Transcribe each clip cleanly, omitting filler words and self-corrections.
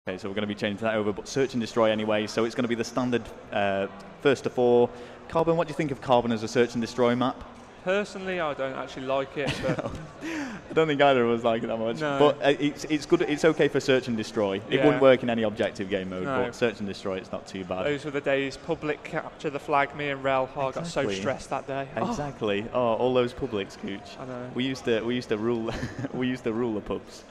Okay, so we're going to be changing that over, but search and destroy anyway, so it's going to be the standard first to 4. Carbon, what do you think of Carbon as a search and destroy map? Personally, I don't actually like it. But I don't think either of us like it that much. No. But it's good. It's okay for search and destroy. It wouldn't work in any objective game mode, No. but search and destroy, it's not too bad. Those were the days. Public capture the flag. Me and Rel. I got so stressed that day. Exactly. Oh, all those publics, Cooch. I know. We used to rule. We used to rule the pubs.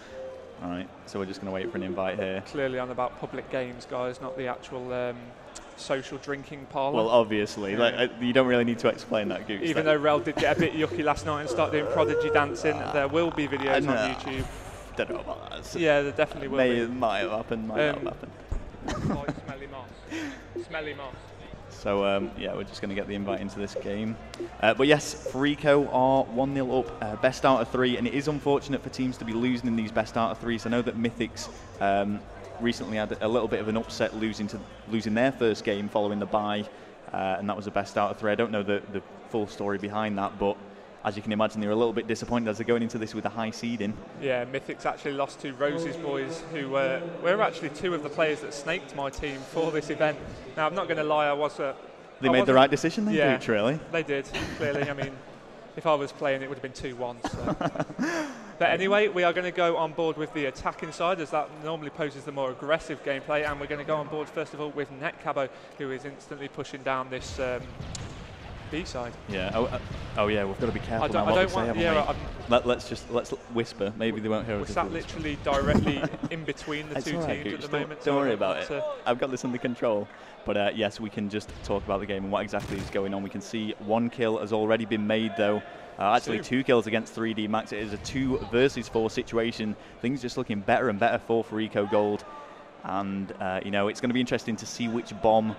All right. So we're just going to wait for an invite here. Clearly on about public games, guys, not the actual social drinking parlour. Well, obviously, like, you don't really need to explain that, Gooch. Even though Rel did get a bit yucky last night and start doing prodigy dancing, there will be videos on YouTube. Don't know about that. Yeah, there definitely will be. It might have happened, might not have happened. Like smelly moss. Smelly moss. So, yeah, we're just going to get the invite into this game. But yes, Fariko are 1-0 up, best out of 3, and it is unfortunate for teams to be losing in these best out of 3s. I know that Mythics recently had a little bit of an upset losing their first game following the bye, and that was a best out of 3. I don't know the full story behind that, but as you can imagine, they're a little bit disappointed as they're going into this with a high seeding. Yeah, Mythics actually lost to Rose's boys, who were actually 2 of the players that snaked my team for this event. Now, I'm not going to lie, They made the right decision, they did, really. They did, clearly. I mean, if I was playing, it would have been 2-1. So. But anyway, we are going to go on board with the attacking side, as that normally poses the more aggressive gameplay, and we're going to go on board, first of all, with Netcabo, who is instantly pushing down this B side. Yeah. Oh yeah. We've got to be careful now what we say, haven't we? Let's whisper. Maybe they won't hear us. We're sat literally directly in between the two teams at the moment. Don't worry about it. I've got this under control. But yes, we can just talk about the game and what exactly is going on. We can see 1 kill has already been made, though. Actually, 2 kills against 3D Max. It is a 2 versus 4 situation. Things just looking better and better for Fariko Gold. And, you know, it's going to be interesting to see which bomb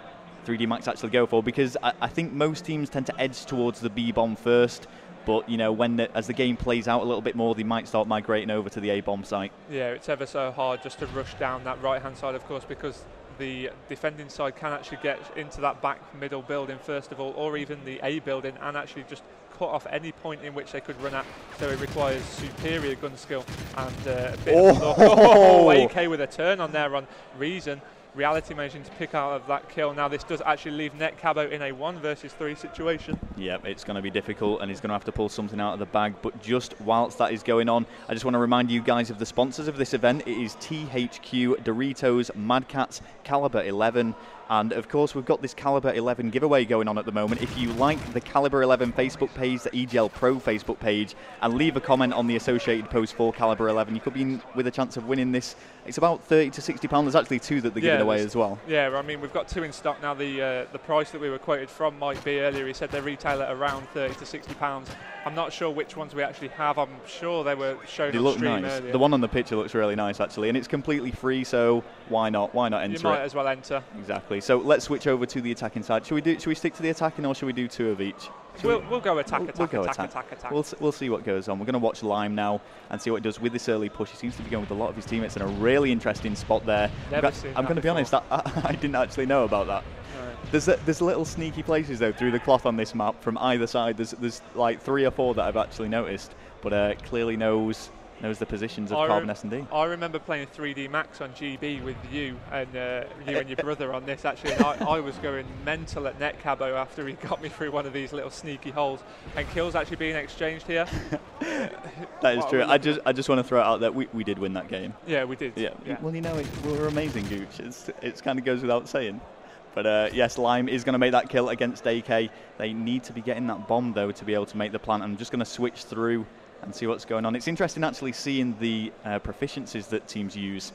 3D Max actually go for, because I think most teams tend to edge towards the B bomb first, but you know, as the game plays out a little bit more, they might start migrating over to the A bomb site. Yeah, it's ever so hard just to rush down that right hand side, of course, because the defending side can actually get into that back middle building first of all, or even the A building, and actually just cut off any point in which they could run at. So it requires superior gun skill and a bit of luck. AK with a turn on there on Reason. Reality managing to pick out of that kill. Now this does actually leave Netcabo in a 1 versus 3 situation. Yep, it's going to be difficult, and he's going to have to pull something out of the bag. But just whilst that is going on, I just want to remind you guys of the sponsors of this event. It is THQ, Doritos, Mad Catz, Caliber 11, and of course we've got this Caliber 11 giveaway going on at the moment. If you like the Caliber 11 Facebook page, the EGL Pro Facebook page, and leave a comment on the associated post for Caliber 11, you could be in with a chance of winning this. It's about £30 to £60. There's actually 2 that they're giving away as well. Yeah, I mean, we've got 2 in stock now. The price that we were quoted from Mike B earlier, he said they retail at around £30 to £60. I'm not sure which ones we actually have. I'm sure they were shown on stream earlier. The one on the picture looks really nice, actually, and it's completely free, so why not? Why not enter it? You might as well enter. Exactly. So let's switch over to the attacking side. Should we stick to the attacking, or should we do 2 of each? We'll go attack. We'll see what goes on. We're going to watch Lime now and see what he does with this early push. He seems to be going with a lot of his teammates in a really interesting spot there. I'm going to be honest, I didn't actually know about that. No. There's little sneaky places though through the cloth on this map from either side. There's like 3 or 4 that I've actually noticed, but clearly knows the positions of Carbon S&D. I remember playing 3D Max on GB with you and your brother on this actually, and I was going mental at Netcabo after he got me through one of these little sneaky holes, and kills actually being exchanged here. That is true. I just want to throw it out that we did win that game. Yeah, we did. Yeah. Well, you know, we were amazing, Gooch. It kind of goes without saying. But yes, Lime is going to make that kill against AK. They need to be getting that bomb though to be able to make the plant. I'm just going to switch through and see what's going on. It's interesting actually seeing the proficiencies that teams use.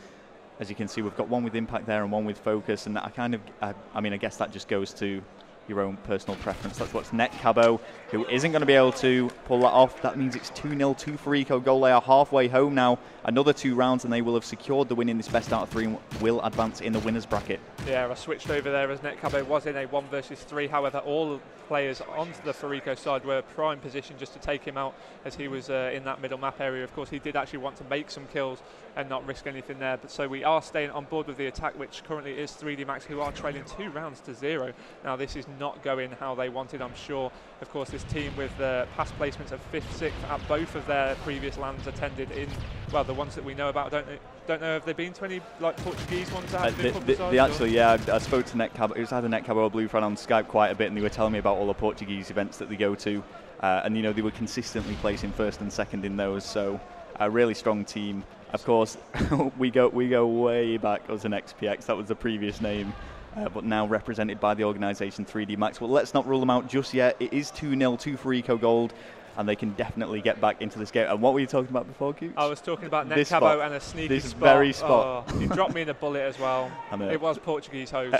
As you can see, we've got one with impact there and one with focus, and I mean, I guess that just goes to your own personal preference. That's what's Netcabo, who isn't going to be able to pull that off. That means it's 2-0 to Fariko Gold. They are halfway home now. Another 2 rounds and they will have secured the win in this best out of 3 and will advance in the winners bracket. Yeah, I switched over there as Netcabo was in a 1 versus 3. However, all players onto the Fariko side were prime position just to take him out as he was in that middle map area. Of course, he did actually want to make some kills and not risk anything there. But so we are staying on board with the attack, which currently is 3D Max, who are trailing 2 rounds to 0. Now, this is not going how they wanted, I'm sure. Of course, this team with past placements of 5th, 6th at both of their previous lands attended in, well, the ones that we know about, don't don't know, have there been 20 like Portuguese ones that have been publicised? They actually, yeah, I spoke to Netcabo. It was either Netcabo or Blue Fran on Skype quite a bit, and they were telling me about all the Portuguese events that they go to, and you know they were consistently placing first and second in those. So a really strong team. Of course, we go way back as an XPX. That was the previous name. But now represented by the organisation 3D Max. Well, let's not rule them out just yet. It is 2-0 to Fariko Gold, and they can definitely get back into this game. And what were you talking about before, Cooch? I was talking about Netcabo and a sneaky spot. This very spot. Oh, you dropped me in a bullet as well. It was Portuguese host.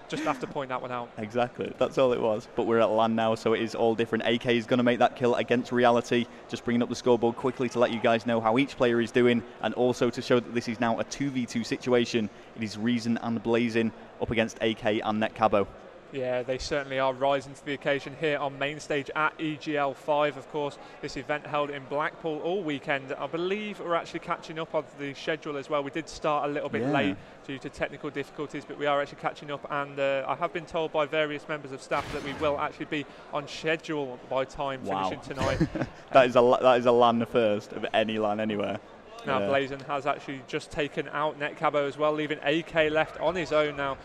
Just have to point that one out. Exactly. That's all it was. But we're at LAN now, so it is all different. AK is going to make that kill against Reality. Just bringing up the scoreboard quickly to let you guys know how each player is doing, and also to show that this is now a 2v2 situation. It is Reason and Blazing up against AK and Netcabo. Yeah, they certainly are rising to the occasion here on main stage at EGL5, of course. This event held in Blackpool all weekend. I believe we're actually catching up on the schedule as well. We did start a little bit late due to technical difficulties, but we are actually catching up, and I have been told by various members of staff that we will actually be on schedule by time finishing tonight. that is a LAN first of any LAN anywhere. Now Blazin has actually just taken out Netcabo as well, leaving AK left on his own now.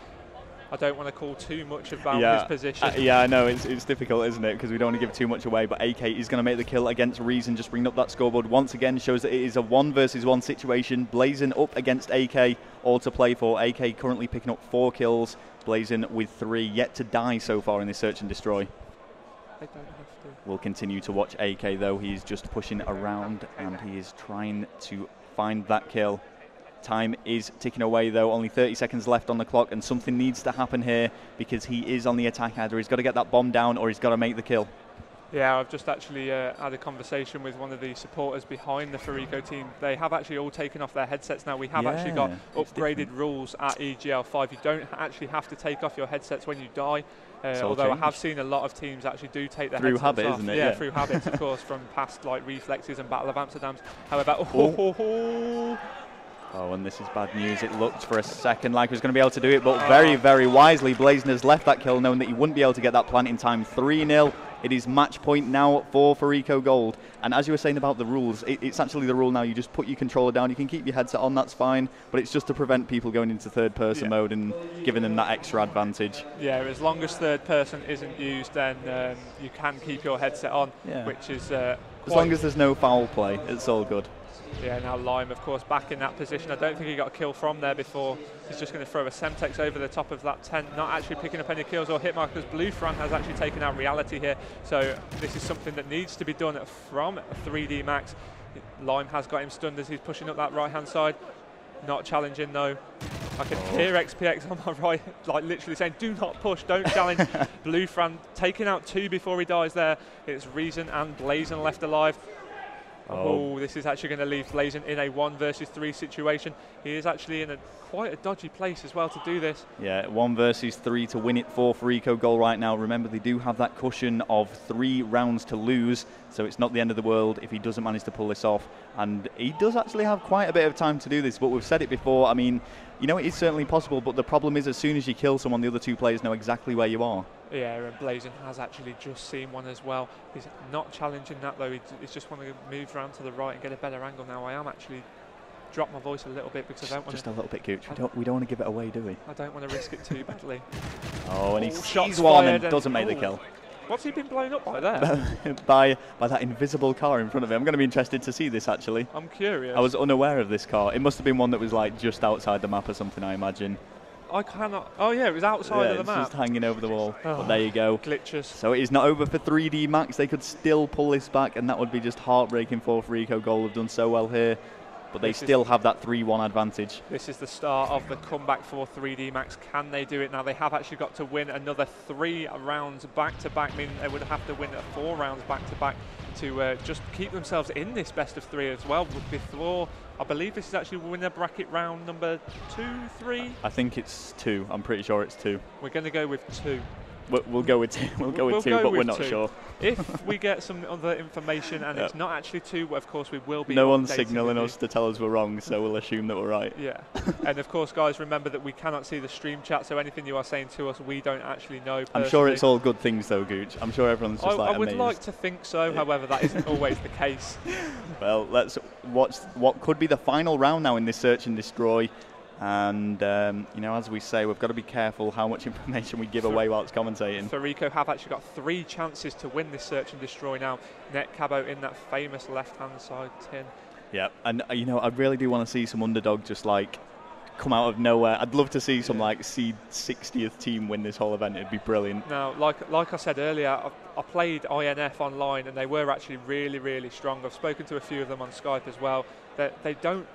I don't want to call too much about his position. Yeah, I know, it's difficult, isn't it? Because we don't want to give too much away, but AK is going to make the kill against Reason. Just bringing up that scoreboard once again shows that it is a 1 versus 1 situation. Blazin up against AK, all to play for. AK currently picking up 4 kills, Blazin with 3, yet to die so far in this search and destroy. They don't have to. We'll continue to watch AK though. He's just pushing around and he is trying to find that kill. Time is ticking away though, only 30 seconds left on the clock, and something needs to happen here because he is on the attack. Either he's got to get that bomb down or he's got to make the kill. Yeah, I've just actually had a conversation with one of the supporters behind the Fariko team. They have actually all taken off their headsets now. We have actually got upgraded rules at EGL5. You don't actually have to take off your headsets when you die. Although I have seen a lot of teams actually do take their headsets off. Through habit, isn't it? Yeah, through habits, of course, from past like Reflexes and Battle of Amsterdam's. However, oh, and this is bad news. It looked for a second like he was going to be able to do it, but very, very wisely, Blazin has left that kill, knowing that he wouldn't be able to get that plant in time. 3-0. It is match point now for Fariko Gold. And as you were saying about the rules, it's actually the rule now. You just put your controller down. You can keep your headset on, that's fine. But it's just to prevent people going into third-person mode and giving them that extra advantage. Yeah, as long as third person isn't used, then you can keep your headset on, which is as long as there's no foul play, it's all good. Yeah, now Lime, of course, back in that position. I don't think he got a kill from there before. He's just going to throw a Semtex over the top of that tent, not actually picking up any kills or hit markers. Blue Fran has actually taken out Reality here, so this is something that needs to be done from 3D Max. Lime has got him stunned as he's pushing up that right-hand side. Not challenging, though. I can hear XPX on my right, like literally saying, do not push, don't challenge. Blue Fran taking out 2 before he dies there. It's Reason and Blazin left alive. Oh, this is actually going to leave Blazin in a 1 versus 3 situation. He is actually in quite a dodgy place as well to do this. Yeah, 1 versus 3 to win it for Fariko Gold right now. Remember, they do have that cushion of 3 rounds to lose, so it's not the end of the world if he doesn't manage to pull this off. And he does actually have quite a bit of time to do this, but we've said it before. I mean, you know, it is certainly possible, but the problem is as soon as you kill someone, the other 2 players know exactly where you are. Yeah, and Blazin has actually just seen one as well. He's not challenging that though. He's just want to move around to the right and get a better angle now. I am actually drop my voice a little bit because I don't want to. Just a little bit, Gooch. We don't want to give it away, do we? I don't want to risk it too badly. Oh, and he sees one and doesn't make the kill. What's he been blown up by there? by that invisible car in front of him. I'm going to be interested to see this actually. I'm curious. I was unaware of this car. It must have been one that was like just outside the map or something, I imagine. I cannot. Oh yeah, it was outside of the map. It's just hanging over the wall. Oh, but there you go. Glitches. So it is not over for 3D Max. They could still pull this back, and that would be just heartbreaking for Fariko Gold. Have done so well here, but they still have that 3-1 advantage. This is the start of the comeback for 3D Max. Can they do it now? They have actually got to win another 3 rounds back-to-back, meaning they would have to win 4 rounds back-to-back to just keep themselves in this best of 3 as well. Before, I believe this is actually winner bracket round number 2, 3. I think it's 2. I'm pretty sure it's 2. We're going to go with 2. We'll go with 2. We'll go with 2, but we're not sure. If we get some other information and it's not actually 2, of course we will be. No one's signalling us to tell us we're wrong, so we'll assume that we're right. Yeah. And of course, guys, remember that we cannot see the stream chat, so anything you are saying to us, we don't actually know personally. I'm sure it's all good things, though, Gooch. I'm sure everyone's just I would amazed. like to think so, however, that isn't always the case. Well, let's watch what could be the final round now in this search and destroy. And, you know, as we say, we've got to be careful how much information we give away while it's commentating. Fariko have actually got 3 chances to win this search and destroy now. Net Cabo in that famous left-hand side tin. Yeah, and, you know, I really do want to see some underdog just, like, come out of nowhere. I'd love to see some, like, seed 60th team win this whole event. It'd be brilliant. Now, like I said earlier, I played INF online, and they were actually really, really strong. I've spoken to a few of them on Skype as well. They don't...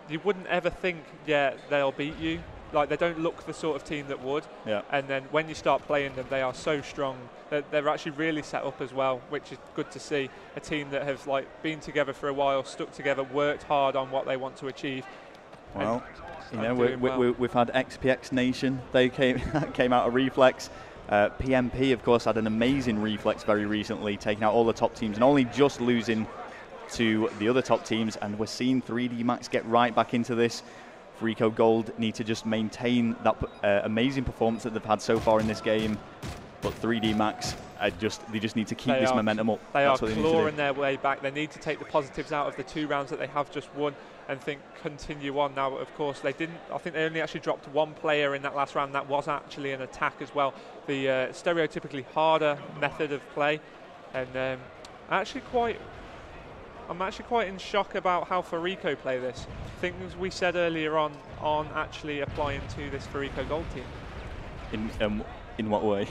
You wouldn't ever think, yeah, they'll beat you. Like, they don't look the sort of team that would. Yeah. And then when you start playing them, they are so strong. They're actually really set up as well, which is good to see. A team that have like been together for a while, stuck together, worked hard on what they want to achieve. Well, you know, we've had XPX Nation. They came out of Reflex. PMP, of course, had an amazing Reflex very recently, taking out all the top teams and only just losing to the other top teams, and we're seeing 3D Max get right back into this. Fariko Gold need to just maintain that amazing performance that they've had so far in this game, but 3D Max, they just need to keep this momentum up. They are clawing their way back. They need to take the positives out of the 2 rounds that they have just won and continue on. Now, of course, they didn't. I think they only actually dropped 1 player in that last round. That was actually an attack as well. The stereotypically harder method of play, and I'm actually quite in shock about how Fariko play this. Things we said earlier on actually applying to this Fariko Gold team. In what way?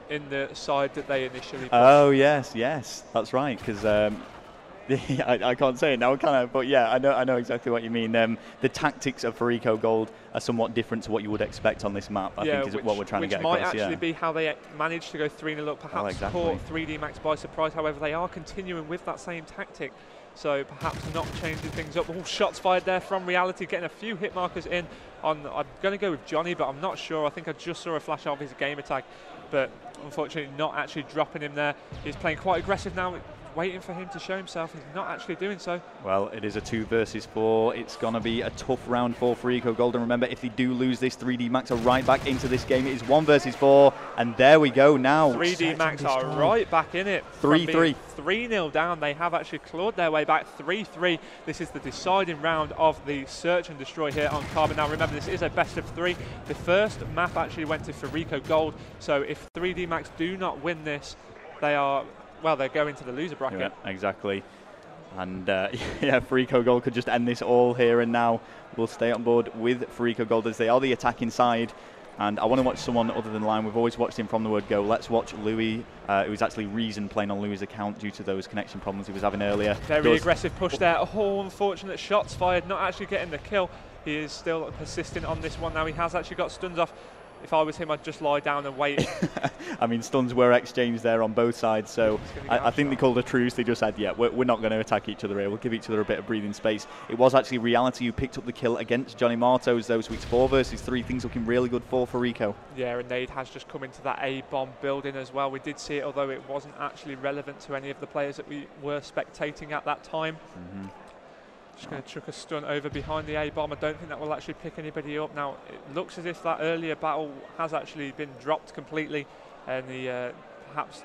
In the side that they initially pushed. Oh, yes, that's right, because I can't say it now, can I? But yeah, I know exactly what you mean. The tactics of Fariko Gold are somewhat different to what you would expect on this map, I think is what we're trying to get across. Which might actually be how they managed to go 3-0 up, perhaps caught 3D Max by surprise. However, they are continuing with that same tactic, so perhaps not changing things up. Oh, shots fired there from Reality, getting a few hit markers in on, I'm going to go with Johnny, but I'm not sure. I think I just saw a flash of his game attack, but unfortunately not actually dropping him there. He's playing quite aggressive now, waiting for him to show himself. He's not actually doing so. Well, it is a 2 versus 4. It's going to be a tough round for Fariko Gold. And remember, if they do lose this, 3D Max are right back into this game. It is 1 versus 4. And there we go now. 3D Max are right back in it. 3-3. 3-0 down. They have actually clawed their way back. 3-3. This is the deciding round of the Search and Destroy here on Carbon. Now, remember, this is a best of 3. The first map actually went to Fariko Gold. So if 3D Max do not win this, they are... Well, they're going to the loser bracket. Yeah, exactly. And yeah, Fariko Gold could just end this all here and now. We'll stay on board with Fariko Gold as they are the attacking side. And I want to watch someone other than Lime. We've always watched him from the word go. Let's watch Louis, who was actually Reason playing on Louis' account due to those connection problems he was having earlier. Very aggressive push there. Oh, unfortunate shots fired, not actually getting the kill. He is still persistent on this one now. He has actually got stuns off. If I was him, I'd just lie down and wait. I mean, stuns were exchanged there on both sides, so I think they called a truce. They just said, yeah, we're not going to attack each other here. We'll give each other a bit of breathing space. It was actually Reality who picked up the kill against Johnny Martos, though, so it's 4 versus 3. Things looking really good for Fariko. Yeah, and Nade has just come into that A-bomb building as well. We did see it, although it wasn't actually relevant to any of the players that we were spectating at that time. Just going to chuck a stun over behind the A-bomb. I don't think that will actually pick anybody up. Now, it looks as if that earlier battle has actually been dropped completely, and the perhaps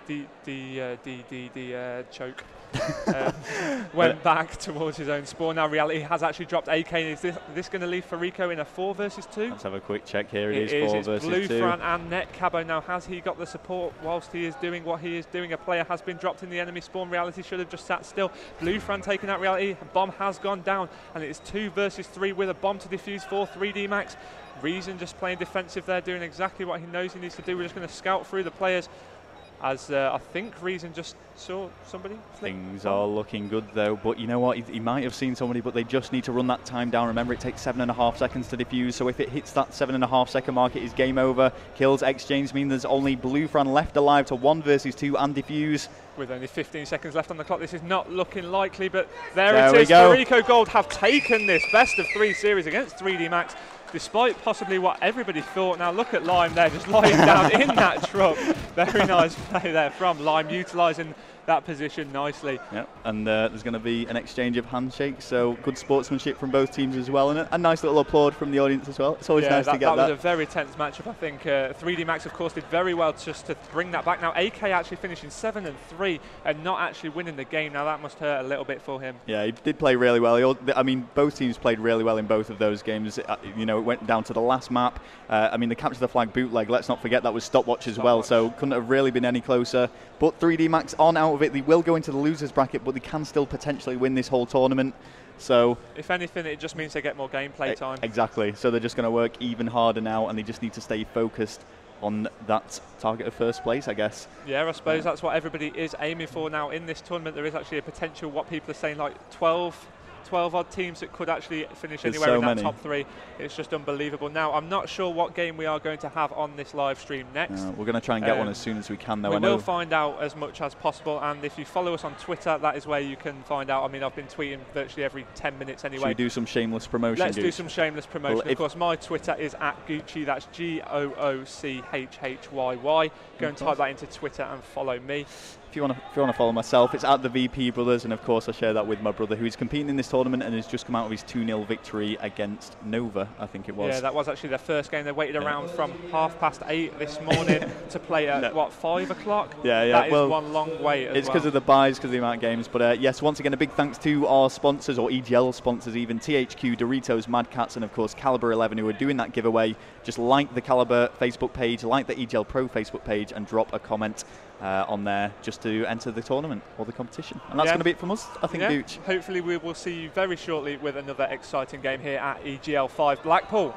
the choke went back towards his own spawn. Now Reality has actually dropped AK. Is this going to leave Fariko in a 4 versus 2? Let's have a quick check here. It is 4 versus 2. Blue Fran and Net Cabo. Now, has he got the support whilst he is doing what he is doing? A player has been dropped in the enemy spawn. Reality should have just sat still. Blue Fran taking out Reality. A bomb has gone down, and it is 2 versus 3 with a bomb to defuse for 3D Max. Reason just playing defensive there, doing exactly what he knows he needs to do. We're just going to scout through the players, as I think Reason just saw somebody. Things are looking good though, but you know what, he might have seen somebody, but they just need to run that time down. Remember, it takes 7.5 seconds to defuse, so if it hits that 7.5 second mark, it is game over. Kills exchange mean there's only Blue Fran left alive to 1 versus 2 and defuse. With only 15 seconds left on the clock, this is not looking likely, but there it is. Fariko Gold have taken this best of 3 series against 3D Max. despite possibly what everybody thought. Now look at Lime there, just lying down in that truck. Very nice play there from Lime, utilising that position nicely. Yeah, and there's going to be an exchange of handshakes, so good sportsmanship from both teams as well, and a nice little applaud from the audience as well. It's always nice to get that. That was a very tense matchup, I think. 3D Max, of course, did very well just to bring that back. Now, AK actually finishing 7-3 and not actually winning the game. Now, that must hurt a little bit for him. Yeah, he did play really well. I mean, both teams played really well in both of those games. You know, it went down to the last map. I mean, the capture the flag bootleg, let's not forget that was stopwatch as well, so couldn't have really been any closer. But 3D Max on out of it. They will go into the losers bracket, but they can still potentially win this whole tournament. So if anything, it just means they get more gameplay time. Exactly. So they're just going to work even harder now, and they just need to stay focused on that target of first place, I guess. Yeah, I suppose that's what everybody is aiming for now in this tournament. There is actually a potential, what people are saying, like 12 odd teams that could actually finish anywhere in that top 3. It's just unbelievable. Now, I'm not sure what game we are going to have on this live stream next. We're going to try and get one as soon as we can, though. We will find out as much as possible, and if you follow us on Twitter, that is where you can find out. I mean, I've been tweeting virtually every 10 minutes anyway. Should we do some shameless promotion? Let's do some shameless promotion. Well, of course, my Twitter is @Goochhy. That's GOOCHHYY. Go and type that into Twitter and follow me. If you want to follow myself, it's @the VP Brothers, and of course I share that with my brother, who is competing in this tournament and has just come out of his 2-0 victory against Nova, I think it was. Yeah, that was actually their first game. They waited around from 8:30 this morning to play at what, 5 o'clock? Yeah. That is one long wait. It's because of the buys, because of the amount of games. But yes, once again, a big thanks to our sponsors, or EGL sponsors even, THQ, Doritos, Mad Cats, and of course Caliber 11, who are doing that giveaway. Just like the Caliber Facebook page, like the EGL Pro Facebook page, and drop a comment on there just to enter the tournament or the competition. And that's going to be it from us, I think, Gooch. Hopefully we will see you very shortly with another exciting game here at EGL5 Blackpool.